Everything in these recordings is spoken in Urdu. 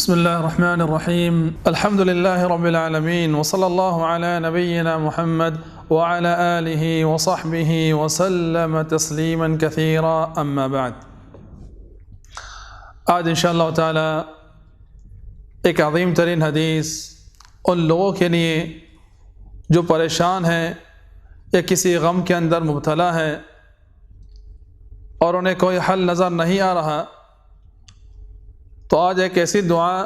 بسم الله الرحمن الرحيم الحمد لله رب العالمين وصلى الله على نبينا محمد وعلى آله وصحبه وسلم تسليما كثيرا أما بعد. آج انشاءاللہ تعالی ایک عظیم ترین حدیث ان لوگوں کے لیے جو پریشان ہیں یا کسی غم کے اندر مبتلا ہیں اور انہیں کوئی حل نظر نہیں آ رہا، تو آج ایک ایسی دعا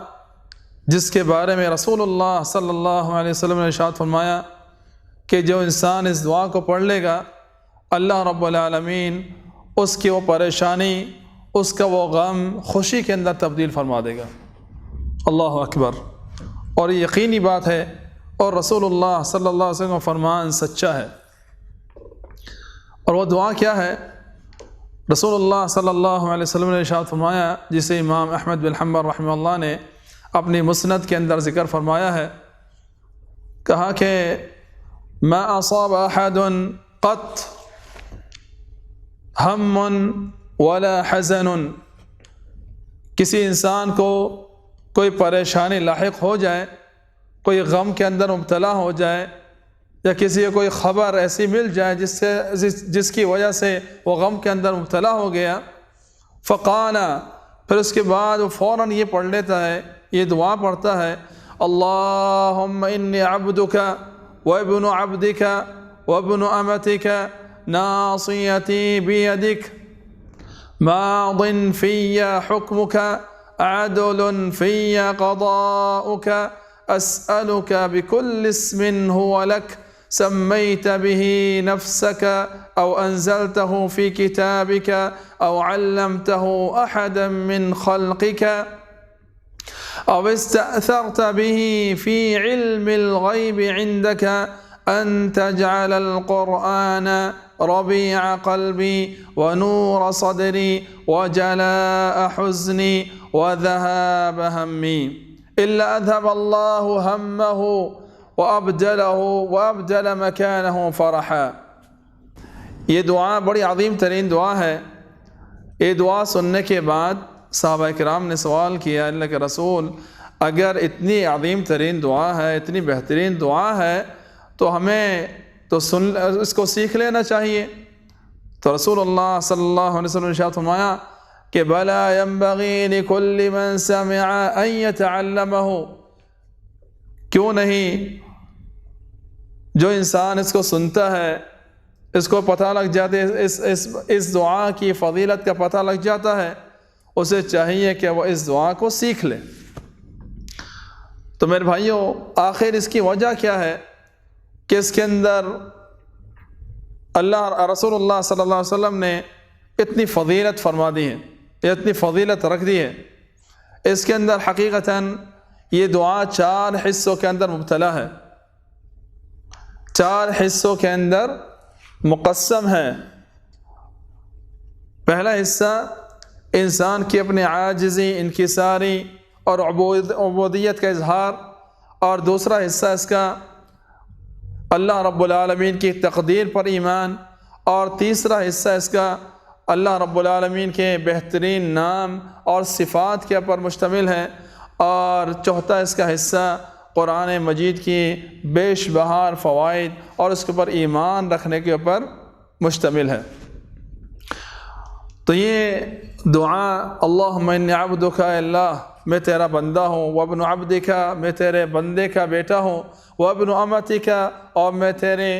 جس کے بارے میں رسول اللہ صلی اللہ علیہ وسلم نے ارشاد فرمایا کہ جو انسان اس دعا کو پڑھ لے گا، اللہ رب العالمین اس کی وہ پریشانی، اس کا وہ غم خوشی کے اندر تبدیل فرما دے گا۔ اللہ اکبر! اور یہ یقینی بات ہے، اور رسول اللہ صلی اللہ علیہ وسلم کا فرمان سچا ہے۔ اور وہ دعا کیا ہے؟ رسول اللہ صلی اللہ علیہ وسلم نے ارشاد فرمایا، جسے امام احمد بن حنبل رحمہ اللہ نے اپنی مسند کے اندر ذکر فرمایا ہے، کہا کہ ما اصاب احد قط ہم ولا حزن، کسی انسان کو کوئی پریشانی لاحق ہو جائے، کوئی غم کے اندر مبتلا ہو جائے، یا کسی کو کوئی خبر ایسی مل جائے جس کی وجہ سے وہ غم کے اندر مبتلا ہو گیا، فقال، پھر اس کے بعد وہ فوراً یہ پڑھ لیتا ہے، یہ دعا پڑھتا ہے، اللہم انی عبدک وابن عبدک وابن امتک ناصیتی بیدک ماض فی حکمک عدل فی قضاؤک اسألک بكل اسم هو لك سميت به نفسك أو أنزلته في كتابك أو علمته أحدا من خلقك أو استأثرت به في علم الغيب عندك أن تجعل القرآن ربيع قلبي ونور صدري وجلاء حزني وذهاب همي إلا أذهب الله همه وأبدل مكانه فرحا۔ یہ دعا بڑی عظیم ترین دعا ہے۔ یہ دعا سننے کے بعد صحابہ کرام نے سوال کیا، اللہ کے رسول، اگر اتنی عظیم ترین دعا ہے، اتنی بہترین دعا ہے، تو ہمیں تو اس کو سیکھ لینا چاہیے۔ تو رسول اللہ صلی اللہ علیہ وسلم نے ارشاد فرمایا کہ بلا ينبغي لكل من سمع ان يتعلمه، کیوں نہیں، جو انسان اس کو سنتا ہے، اس کو پتہ لگ جاتا ہے، اس دعا کی فضیلت کا پتہ لگ جاتا ہے، اسے چاہیے کہ وہ اس دعا کو سیکھ لے۔ تو میرے بھائیوں، آخر اس کی وجہ کیا ہے کہ اس کے اندر رسول اللہ صلی اللہ علیہ وسلم نے اتنی فضیلت فرما دی ہے، اتنی فضیلت رکھ دی ہے۔ اس کے اندر حقیقتاً یہ دعا 4 حصوں کے اندر مبتلا ہے، 4 حصوں کے اندر مقسم ہے۔ پہلا حصہ انسان کی اپنی عاجزی، انکساری اور عبودیت کا اظہار، اور دوسرا حصہ اس کا اللہ رب العالمین کی تقدیر پر ایمان، اور تیسرا حصہ اس کا اللہ رب العالمین کے بہترین نام اور صفات کے اوپر مشتمل ہے، اور چوتھا اس کا حصہ قرآن مجید کی بیش بہار فوائد اور اس کے اوپر ایمان رکھنے کے اوپر مشتمل ہے۔ تو یہ دعا، اللہم انی عبدک، اے اللہ میں تیرا بندہ ہوں، وابن عبدک، میں تیرے بندے کا بیٹا ہوں، وابن امتک، اور میں تیرے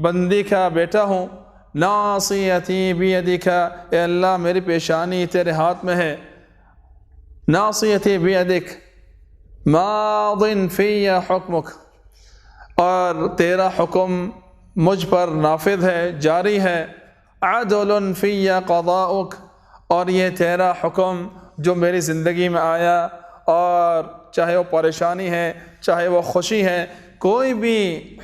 بندی کا بیٹا ہوں، ناصیتی بیدک، اے اللہ میری پیشانی تیرے ہاتھ میں ہے، ناصیتی بیدک ماض فی حکمک، اور تیرا حکم مجھ پر نافذ ہے، جاری ہے، عدل فی قضاؤک، اور یہ تیرا حکم جو میری زندگی میں آیا، اور چاہے وہ پریشانی ہے، چاہے وہ خوشی ہے، کوئی بھی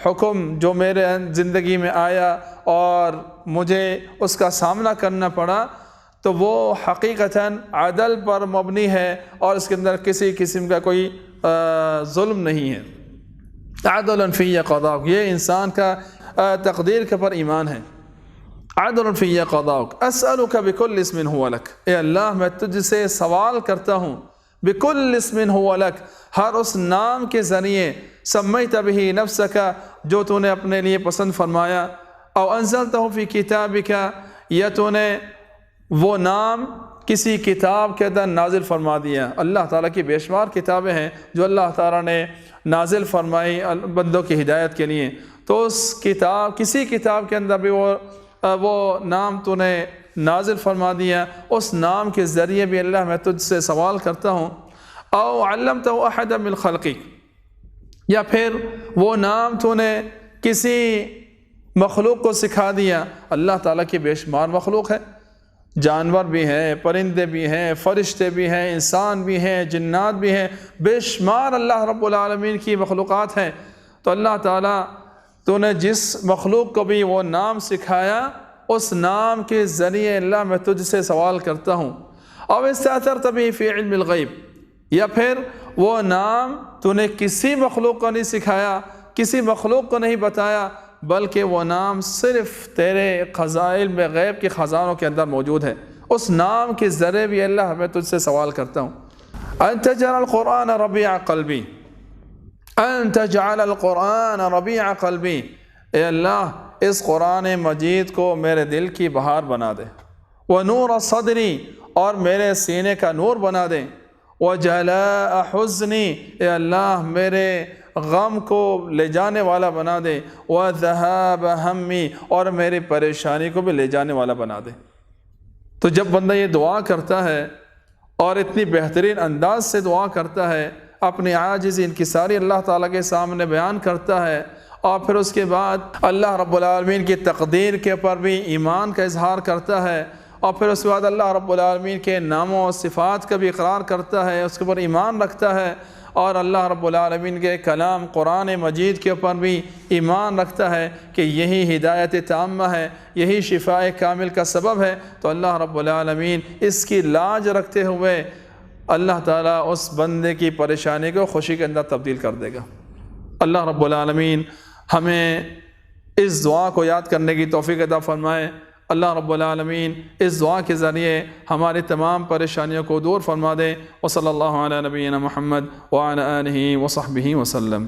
حکم جو میرے زندگی میں آیا اور مجھے اس کا سامنا کرنا پڑا، تو وہ حقیقتاً عدل پر مبنی ہے، اور اس کے اندر کسی قسم کا کوئی ظلم نہیں ہے۔ عدل فی قضاؤک، یہ انسان کا تقدیر کے پر ایمان ہے۔ عدل فی قضاؤک اسألک بکل اسم هو لک، اے اللہ میں تجھ سے سوال کرتا ہوں بکل اسم هو لک، ہر اس نام کے ذریعے سمیت بہ نفسک جو تو نے اپنے لیے پسند فرمایا، او انزلتہ فی کتابک یا تو نے وہ نام کسی کتاب کے اندر نازل فرما دیا۔ اللہ تعالیٰ کی بے شمار کتابیں ہیں جو اللہ تعالیٰ نے نازل فرمائی بندوں کی ہدایت کے لیے، تو اس کتاب کسی کتاب کے اندر بھی وہ نام تو نے نازل فرما دیا، اس نام کے ذریعے بھی اللہ میں تجھ سے سوال کرتا ہوں۔ او علمتہ احد من خلقک، یا پھر وہ نام تو نے کسی مخلوق کو سکھا دیا۔ اللہ تعالیٰ کی بے شمار مخلوق ہے، جانور بھی ہیں، پرندے بھی ہیں، فرشتے بھی ہیں، انسان بھی ہیں، جنات بھی ہیں، بے شمار اللہ رب العالمین کی مخلوقات ہیں۔ تو اللہ تعالیٰ تو نے جس مخلوق کو بھی وہ نام سکھایا، اس نام کے ذریعے اللہ میں تجھ سے سوال کرتا ہوں۔ او استأثرت به فی علم الغیب، یا پھر وہ نام تو نے کسی مخلوق کو نہیں سکھایا، کسی مخلوق کو نہیں بتایا، بلکہ وہ نام صرف تیرے خزائن میں غیب کے خزانوں کے اندر موجود ہے، اس نام کے ذریعے بھی اللہ میں تجھ سے سوال کرتا ہوں۔ ان تجعل القرآن ربیع قلبی، ان تجعل القرآن ربیع قلبی، اے اللہ اس قرآن مجید کو میرے دل کی بہار بنا دے، ونور صدری، اور میرے سینے کا نور بنا دے، وجلاء حزنی، اے اللہ میرے غم کو لے جانے والا بنا دے، وذہاب ہمی، اور میری پریشانی کو بھی لے جانے والا بنا دے۔ تو جب بندہ یہ دعا کرتا ہے اور اتنی بہترین انداز سے دعا کرتا ہے، اپنی عاجزی انکساری اللہ تعالیٰ کے سامنے بیان کرتا ہے، اور پھر اس کے بعد اللہ رب العالمین کی تقدیر کے اوپر بھی ایمان کا اظہار کرتا ہے، اور پھر اس کے بعد اللہ رب العالمین کے ناموں و صفات کا بھی اقرار کرتا ہے، اس کے اوپر ایمان رکھتا ہے، اور اللہ رب العالمین کے کلام قرآن مجید کے اوپر بھی ایمان رکھتا ہے کہ یہی ہدایت تامہ ہے، یہی شفاء کامل کا سبب ہے، تو اللہ رب العالمین اس کی لاج رکھتے ہوئے اللہ تعالیٰ اس بندے کی پریشانی کو خوشی کے اندر تبدیل کر دے گا۔ اللہ رب العالمین ہمیں اس دعا کو یاد کرنے کی توفیق عطا فرمائے۔ اللہ رب العالمین اس دعا کے ذریعے ہماری تمام پریشانیوں کو دور فرما دے۔ وصلی اللہ علی نبینا محمد وعلی آلہ وصحبہ وسلم۔